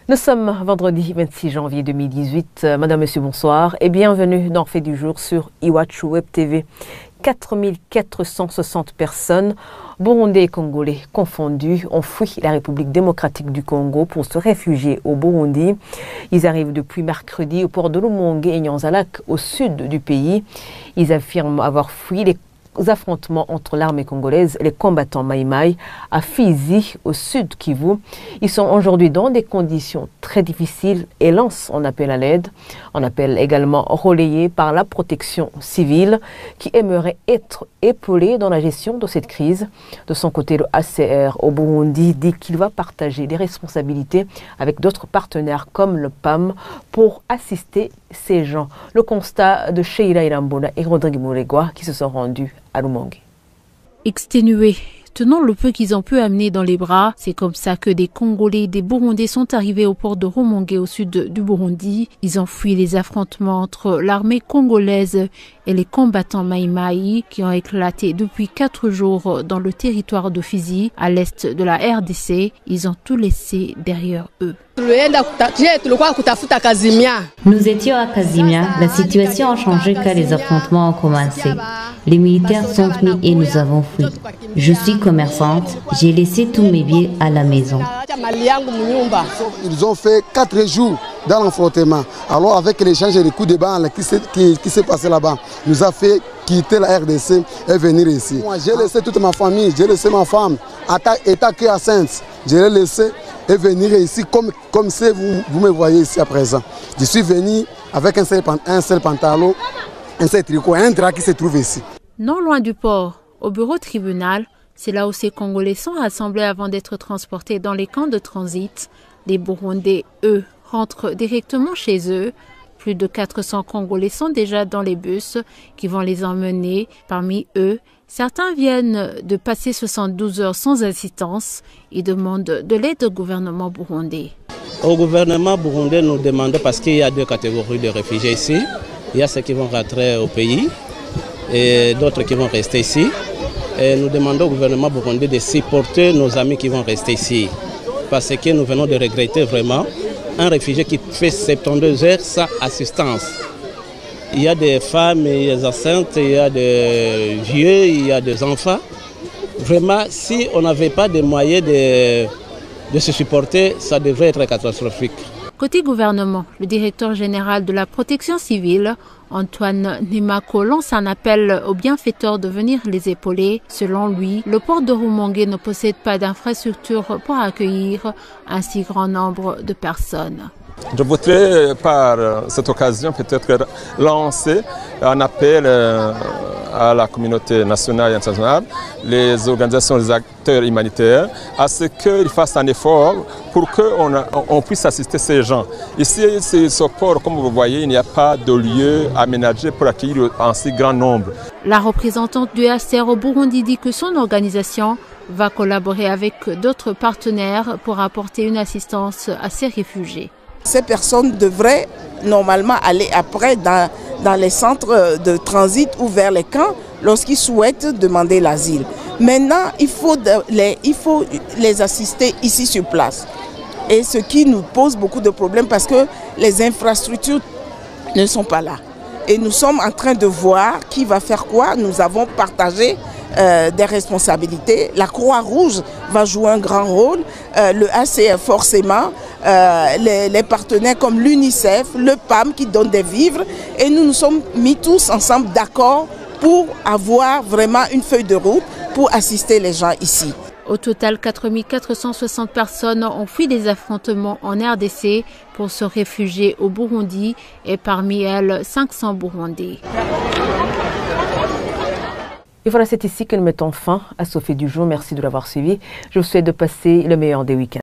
Nous sommes vendredi 26 janvier 2018. Madame, Monsieur, bonsoir et bienvenue dans Fait du jour sur Iwachu Web TV. 4460 personnes, Burundais et Congolais confondus, ont fui la République démocratique du Congo pour se réfugier au Burundi. Ils arrivent depuis mercredi au port de Rumonge et Nyanza-Lac, au sud du pays. Ils affirment avoir fui les affrontements entre l'armée congolaise et les combattants Maïmaï à Fizi, au sud Kivu. Ils sont aujourd'hui dans des conditions très difficiles et lancent un appel à l'aide. Un appel également relayé par la protection civile qui aimerait être épaulée dans la gestion de cette crise. De son côté, le HCR au Burundi dit qu'il va partager des responsabilités avec d'autres partenaires comme le PAM pour assister ces gens. Le constat de Sheila Irambona et Rodrigue Moulegua qui se sont rendus à Rumonge. Exténués, tenant le peu qu'ils ont pu amener dans les bras, c'est comme ça que des Congolais et des Burundais sont arrivés au port de Rumonge au sud du Burundi. Ils ont fui les affrontements entre l'armée congolaise et les combattants Maïmaï qui ont éclaté depuis 4 jours dans le territoire de Fizi, à l'est de la RDC. Ils ont tout laissé derrière eux. Nous étions à Kazimia. La situation a changé quand les affrontements ont commencé. Les militaires sont venus et nous avons fui. Je suis commerçante. J'ai laissé tous mes biens à la maison. Ils ont fait 4 jours dans l'affrontement. Alors avec l'échange et les coups de balle qui s'est passé là-bas, nous a fait quitter la RDC et venir ici. Moi, j'ai laissé toute ma famille, j'ai laissé ma femme, état que à Sainte. Je l'ai laissé et venir ici comme si vous me voyez ici à présent. Je suis venu avec un seul pantalon, un seul tricot et un drap qui se trouve ici. Non loin du port, au bureau tribunal, c'est là où ces Congolais sont rassemblés avant d'être transportés dans les camps de transit. Les Burundais, eux, rentrent directement chez eux. Plus de 400 Congolais sont déjà dans les bus qui vont les emmener. Parmi eux, certains viennent de passer 72 heures sans assistance. Ils demandent de l'aide au gouvernement burundais. Au gouvernement burundais, nous demandons, parce qu'il y a 2 catégories de réfugiés ici. Il y a ceux qui vont rentrer au pays et d'autres qui vont rester ici. Et nous demandons au gouvernement burundais de supporter nos amis qui vont rester ici. Parce que nous venons de regretter vraiment un réfugié qui fait 72 heures sans assistance. Il y a des femmes, il y a des enceintes, il y a des vieux, il y a des enfants. Vraiment, si on n'avait pas de moyens de se supporter, ça devrait être catastrophique. Côté gouvernement, le directeur général de la protection civile, Antoine Nemako, lance un appel aux bienfaiteurs de venir les épauler. Selon lui, le port de Rumonge ne possède pas d'infrastructure pour accueillir un si grand nombre de personnes. Je voudrais par cette occasion peut-être lancer un appel à la communauté nationale et internationale, les organisations, les acteurs humanitaires, à ce qu'ils fassent un effort pour qu'on puisse assister ces gens. Ici, ce port, comme vous voyez, il n'y a pas de lieu aménagé pour accueillir un si grand nombre. La représentante du HCR au Burundi dit que son organisation va collaborer avec d'autres partenaires pour apporter une assistance à ces réfugiés. Ces personnes devraient normalement aller après dans les centres de transit ou vers les camps lorsqu'ils souhaitent demander l'asile. Maintenant, il faut les assister ici sur place. Et ce qui nous pose beaucoup de problèmes parce que les infrastructures ne sont pas là. Et nous sommes en train de voir qui va faire quoi. Nous avons partagé des responsabilités. La Croix-Rouge va jouer un grand rôle. Le HCR forcément. Les partenaires comme l'UNICEF, le PAM qui donne des vivres. Et nous nous sommes mis tous ensemble d'accord pour avoir vraiment une feuille de route pour assister les gens ici. Au total, 4460 personnes ont fui des affrontements en RDC pour se réfugier au Burundi et parmi elles 500 Burundais. Et voilà, c'est ici que nous mettons fin à ce Fait du jour. Merci de l'avoir suivi. Je vous souhaite de passer le meilleur des week-ends.